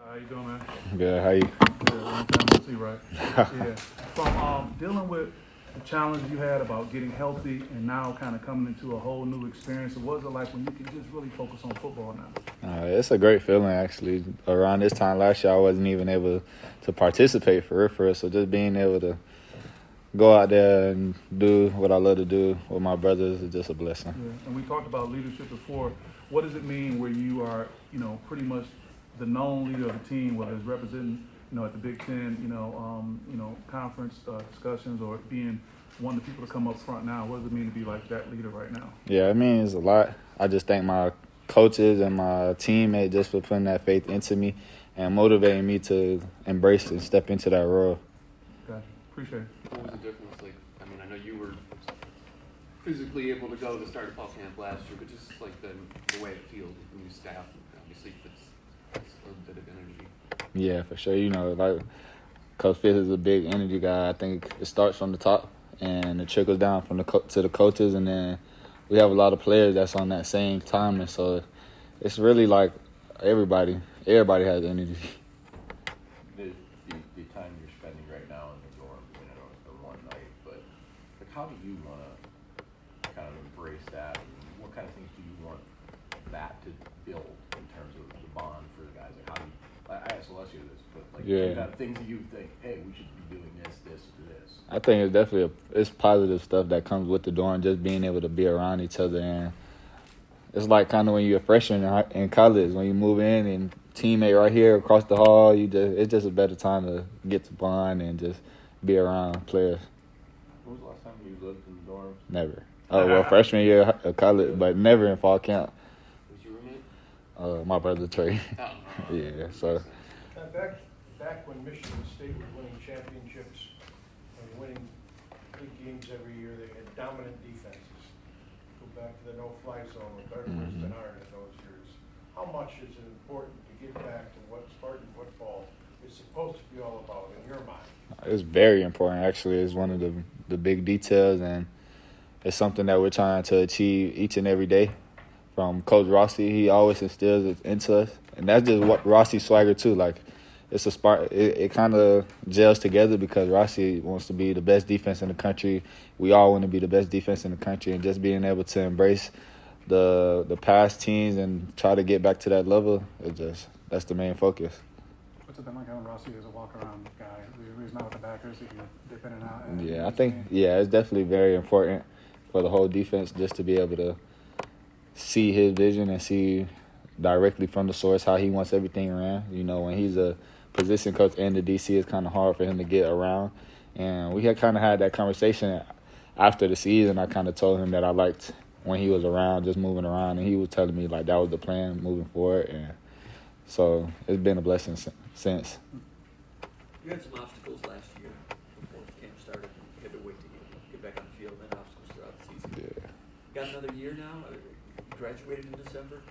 How you doing, man? Good. How you? Good. Long time no see, right? Yeah. From dealing with the challenge you had about getting healthy and now kind of coming into a whole new experience, what was it like when you can just really focus on football now? It's a great feeling, actually. Around this time last year, I wasn't even able to participate for real. So just being able to go out there and do what I love to do with my brothers is just a blessing. Yeah. And we talked about leadership before. What does it mean where you are, pretty much the known leader of the team, whether it's representing, at the Big Ten, conference discussions, or being one of the people to come up front now? What does it mean to be like that leader right now? Yeah, it means a lot. I just thank my coaches and my teammates just for putting that faith into me and motivating me to embrace and step into that role. Gotcha. Appreciate it. What was the difference? I know you were physically able to go to start a fall camp last year, but just like the way it feels with the new staff, obviously it's a bit of energy. Yeah, for sure. Like Coach Fitz is a big energy guy. I think it starts from the top and it trickles down from to the coaches, and then we have a lot of players that's on that same time, and so it's really like everybody has energy. The time you're spending right now in the dorm, the one night, but how do you want to kind of embrace that? What kind of things do you want that to build in terms of the bond for the guys? Like how do you, I asked Alessio this, but kind of things that you think, hey, we should be doing this, or this. I think it's definitely it's positive stuff that comes with the dorm, just being able to be around each other, and it's like kind of when you're a freshman in college, when you move in and teammate right here across the hall, it's just a better time to get to bond and just be around players. When was the last time you lived in the dorms? Never. Oh, well, freshman year of college, but never in fall camp. Was your roommate? My brother Trey. Oh. Yeah, so. Back when Michigan State was winning championships and winning big games every year, they had dominant defenses. Go back to the no-fly zone with better than iron in those years. How much is it important to get back to what Spartan football is supposed to be all about in your mind? It's very important, actually. It's one of the big details, and it's something that we're trying to achieve each and every day. From Coach Rossi, he always instills it into us, and that's just what Rossi's swagger too. Like, it's a spark. It kind of gels together because Rossi wants to be the best defense in the country. We all want to be the best defense in the country, and just being able to embrace the past teams and try to get back to that level, that's the main focus. What's it been like having Rossi as a walk-around guy? He's not with the backers, he can dip in and out. Yeah, I think it's definitely very important for the whole defense just to be able to see his vision and see directly from the source how he wants everything ran. When he's a position coach and the DC, it's kind of hard for him to get around. And we had kind of had that conversation after the season. I kind of told him that I liked when he was around, just moving around, and he was telling me like that was the plan moving forward. And so it's been a blessing since. You had some obstacles last year before camp started. You had to wait to get back on the field, and obstacles throughout the season. Yeah. Got another year now. You graduated in December.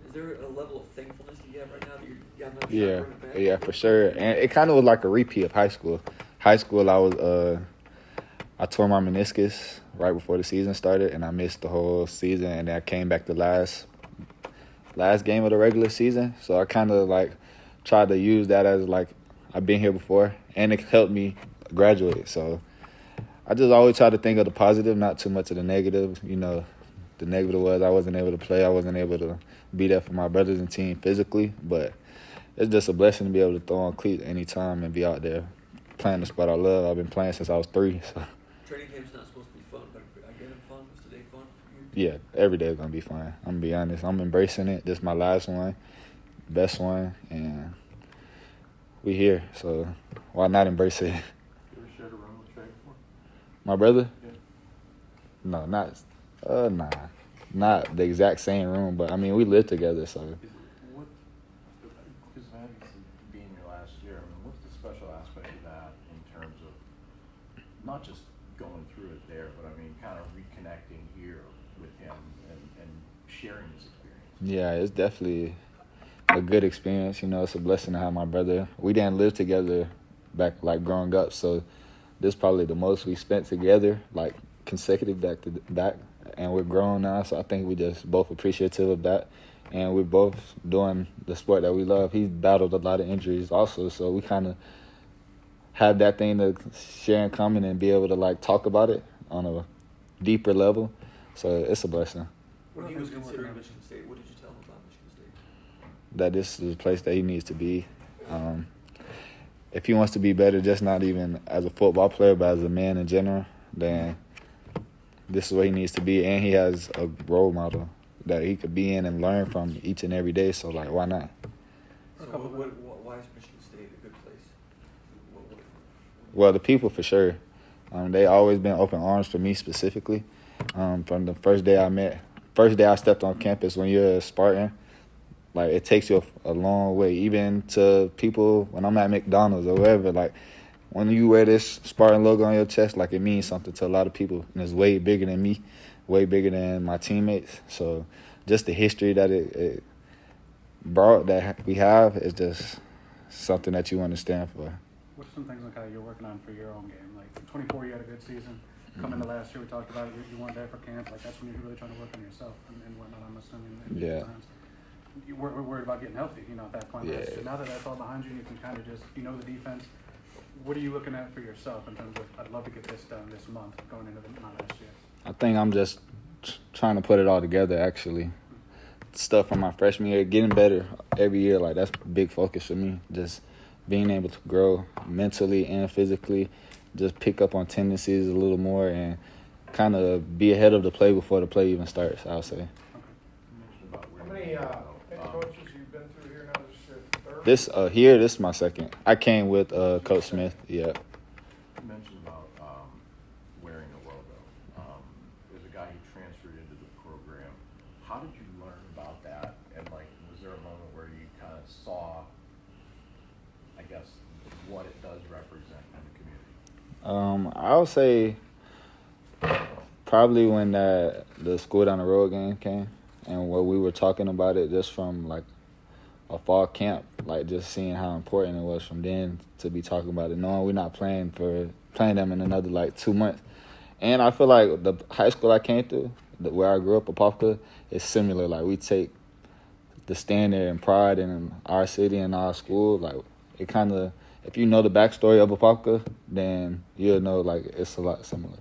Is there a level of thankfulness that you have right now that you got another shot to bring it back? Yeah, for sure. And it kind of was like a repeat of high school. High school, I tore my meniscus right before the season started, and I missed the whole season. And then I came back the last game of the regular season. So I kind of like tried to use that as like I've been here before, and it helped me graduate. So I just always try to think of the positive, not too much of the negative. The negative was I wasn't able to play. I wasn't able to be there for my brothers and team physically, but it's just a blessing to be able to throw on cleats anytime and be out there playing the sport I love. I've been playing since I was 3. So. Training camp's not supposed to be fun, but I get it fun. Was today fun for you? Yeah, every day is going to be fun. I'm going to be honest. I'm embracing it. This is my last one, best one, and we here. So why not embrace it? You ever shared a room with Trey before? My brother? Yeah. No, not the exact same room, but I mean we live together. So Because obviously being your last year, what's the special aspect of that in terms of not just going through it there, but kind of reconnecting here with him and sharing this experience? Yeah, it's definitely a good experience. It's a blessing to have my brother. We didn't live together back like growing up, so this is probably the most we spent together, like consecutive back to back. and we're grown now, so I think we just both appreciative of that. And we're both doing the sport that we love. He's battled a lot of injuries also, so we kind of have that thing to share in common and be able to, like, talk about it on a deeper level. So it's a blessing. When he was considering Michigan State, what did you tell him about Michigan State? That this is the place that he needs to be. If he wants to be better, just not even as a football player, but as a man in general, then this is where he needs to be. And he has a role model that he could be in and learn from each and every day. So, like, why not? So why is Michigan State a good place? Well, the people for sure. They always been open arms for me specifically. From the first day I stepped on campus, when you're a Spartan, like, it takes you a long way. Even to people when I'm at McDonald's or wherever, like, when you wear this Spartan logo on your chest, like, it means something to a lot of people. And it's way bigger than me, way bigger than my teammates. So just the history that it brought, that we have, is just something that you understand for. What are some things like how you're working on for your own game? Like 24, you had a good season. Coming to last year, we talked about it. You weren't there for camp. Like, that's when you're really trying to work on yourself and whatnot. I'm assuming. Yeah. You we're worried about getting healthy. At that point. Yeah. So now that that's all behind you, and you can kind of just the defense. What are you looking at for yourself in terms of, I'd love to get this done this month going into my last year? I think I'm just trying to put it all together, actually. Stuff from my freshman year, getting better every year, like, that's a big focus for me. Just being able to grow mentally and physically, just pick up on tendencies a little more and kind of be ahead of the play before the play even starts, I'll say. How many head coaches you've been through here now? This is your third? This is my second. I came with Coach Smith, yeah. You mentioned about wearing a logo. There's a guy who transferred into the program. How did you learn about that? And, like, was there a moment where you kind of saw, I guess, what it does represent in the community? I would say probably when the school down the road game came, and where we were talking about it just from, like, a fall camp, like, just seeing how important it was from then to be talking about it, knowing we're not playing them in another, like, 2 months. And I feel like the high school I came through, where I grew up, Apopka, is similar. Like, we take the standard and pride in our city and our school. Like, it kind of, if you know the backstory of Apopka, then you'll know, like, it's a lot similar.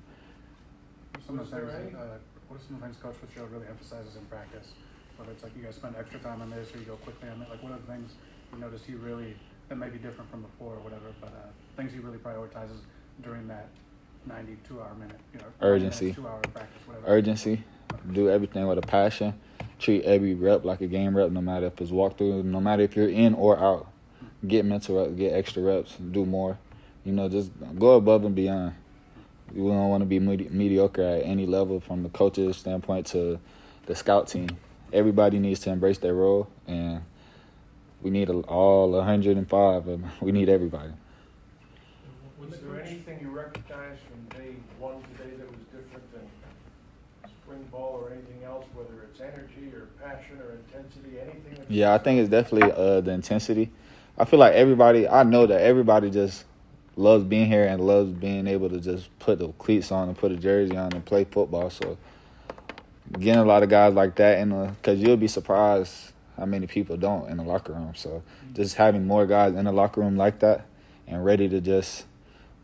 What are some things Coach Fitzgerald really emphasizes in practice? Whether it's like you guys spend extra time on this or you go quickly on it, like, what are the things you noticed he really, that may be different from before or whatever, but things he really prioritizes during that 92-hour minute, Urgency. 2-hour practice, whatever. Urgency. Do everything with a passion. Treat every rep like a game rep, no matter if it's walkthrough, no matter if you're in or out. Get mental reps, get extra reps, do more. Just go above and beyond. We don't want to be mediocre at any level, from the coach's standpoint to the scout team. Everybody needs to embrace their role, and we need all 105, and we need everybody. Was there anything you recognized from day one today that was different than spring ball or anything else, whether it's energy or passion or intensity, anything? Yeah, I think it's definitely the intensity. I feel like I know that everybody just loves being here and loves being able to just put the cleats on and put a jersey on and play football. So getting a lot of guys like that, because you'll be surprised how many people don't in the locker room. So just having more guys in the locker room like that and ready to just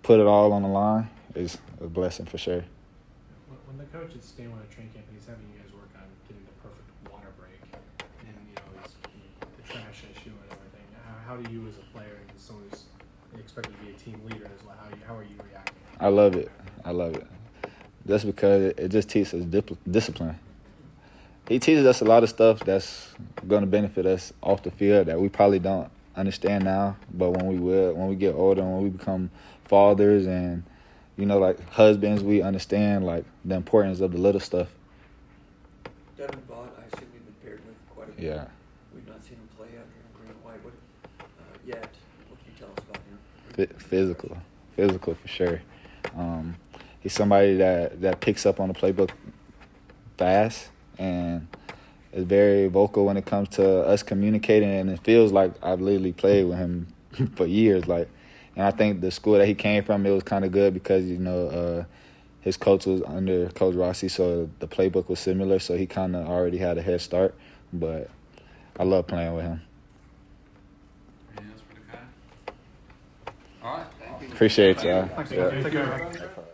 put it all on the line is a blessing for sure. When the coach is staying on a training camp and he's having you guys work on getting the perfect water break and the trash issue and everything, how do you as a player and as someone who's expected to be a team leader as well, how are you reacting? I love it. Just because it just teaches us discipline. He teaches us a lot of stuff that's going to benefit us off the field that we probably don't understand now, but when we get older, when we become fathers and like husbands, we understand, like, the importance of the little stuff. Devin Vaught, I assume you've been paired with quite a bit. Yeah. We've not seen him play out here in green and white yet. What can you tell us about him? Physical for sure. He's somebody that picks up on the playbook fast and is very vocal when it comes to us communicating, and it feels like I've literally played with him for years. And I think the school that he came from, it was kind of good because his coach was under Coach Rossi, so the playbook was similar. So he kind of already had a head start. But I love playing with him. Anything else for Nikai? All right. Thank you. Appreciate y'all. Thanks, Yeah. guys. Take care.